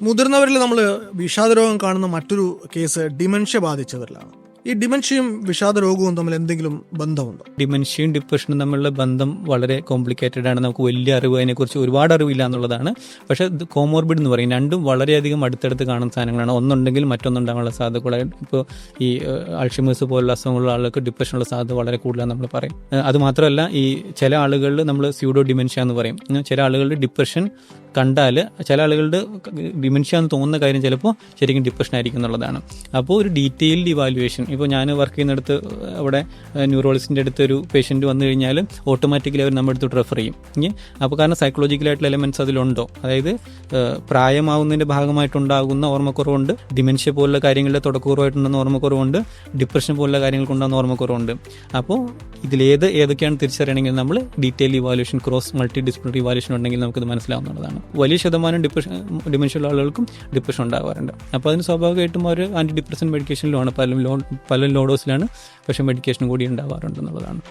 മുതിർന്നവരിൽ നമ്മൾ വിഷാദരോഗം കാണുന്ന മറ്റൊരു കേസ് ഡിമെൻഷ്യ ബാധിച്ചവരിലാണ്. ഈ ഡിമെൻഷ്യയും വിഷാദ രോഗവും തമ്മിൽ എന്തെങ്കിലും ബന്ധമുണ്ടോ? ഡിമെൻഷ്യയും ഡിപ്രഷനും തമ്മിലുള്ള ബന്ധം വളരെ കോംപ്ലിക്കേറ്റഡ് ആണ്. നമുക്ക് വലിയ അറിവ് അതിനെക്കുറിച്ച് ഒരുപാട് അറിവില്ല എന്നുള്ളതാണ്. പക്ഷേ ഇത് കോമോർബിഡ് എന്ന് പറയും. രണ്ടും വളരെയധികം അടുത്തടുത്ത് കാണുന്ന സാധനങ്ങളാണ്. ഒന്നുണ്ടെങ്കിൽ മറ്റൊന്നുണ്ടാകാനുള്ള സാധ്യത കൂടുതൽ. ഇപ്പോൾ ഈ അൾഷിമേഴ്സ് പോലുള്ള അസുഖങ്ങളുള്ള ആളുകൾക്ക് ഡിപ്രഷനുള്ള സാധ്യത വളരെ കൂടുതലാണ് നമ്മൾ പറയും. അതുമാത്രമല്ല, ഈ ചില ആളുകളിൽ നമ്മൾ സ്യൂഡോ ഡിമെൻഷ്യ എന്ന് പറയും. ചില ആളുകളുടെ ഡിപ്രഷൻ കണ്ടാൽ ചില ആളുകളുടെ ഡിമെൻഷ്യ എന്ന് തോന്നുന്ന കാര്യം ചിലപ്പോൾ ശരിക്കും ഡിപ്രഷൻ ആയിരിക്കും എന്നുള്ളതാണ്. അപ്പോൾ ഒരു ഡീറ്റെയിൽഡ് ഇവാലുവേഷൻ, ഇപ്പോൾ ഞാൻ വർക്ക് ചെയ്യുന്നിടത്ത് അവിടെ ന്യൂറോളജിസ്റ്റിൻ്റെ അടുത്ത് ഒരു പേഷ്യൻറ്റ് വന്നു കഴിഞ്ഞാൽ ഓട്ടോമാറ്റിക്കലി അവർ നമ്മുടെ അടുത്തോട്ട് റെഫർ ചെയ്യും. അപ്പോൾ കാരണം സൈക്കോളജിക്കലായിട്ടുള്ള എലമെൻറ്റ്സ് അതിലുണ്ടോ, അതായത് പ്രായമാവുന്നതിൻ്റെ ഭാഗമായിട്ടുണ്ടാകുന്ന ഓർമ്മക്കുറവുണ്ട്, ഡിമെൻഷ്യ പോലുള്ള കാര്യങ്ങളുടെ തുടക്കക്കുറവായിട്ടുണ്ടെന്ന ഓർമ്മക്കുറവുണ്ട്, ഡിപ്രഷൻ പോലുള്ള കാര്യങ്ങൾക്കുണ്ടാകുന്ന ഓർമ്മക്കുറവുണ്ട്. അപ്പോൾ ഏതൊക്കെയാണ് തിരിച്ചറിയണമെങ്കിൽ നമ്മൾ detail evaluation, cross multi disciplinary evaluation ഉണ്ടെങ്കിൽ നമുക്കിത് മനസ്സിലാവുന്നതാണ്. വലിയ ശതമാനം ഡിമെൻഷ്യ ഉള്ള ആളുകൾക്കും ഡിപ്രഷൻ ഉണ്ടാകാറുണ്ട്. അപ്പോൾ അതിന് സ്വാഭാവികമായിട്ടും അവർ ആൻറ്റി ഡിപ്രസൻ മെഡിക്കേഷനിലുമാണ്, പല ലോ ഡോസിലാണ്, പക്ഷേ മെഡിക്കേഷൻ കൂടി ഉണ്ടാവാറുണ്ടെന്നുള്ളതാണ്.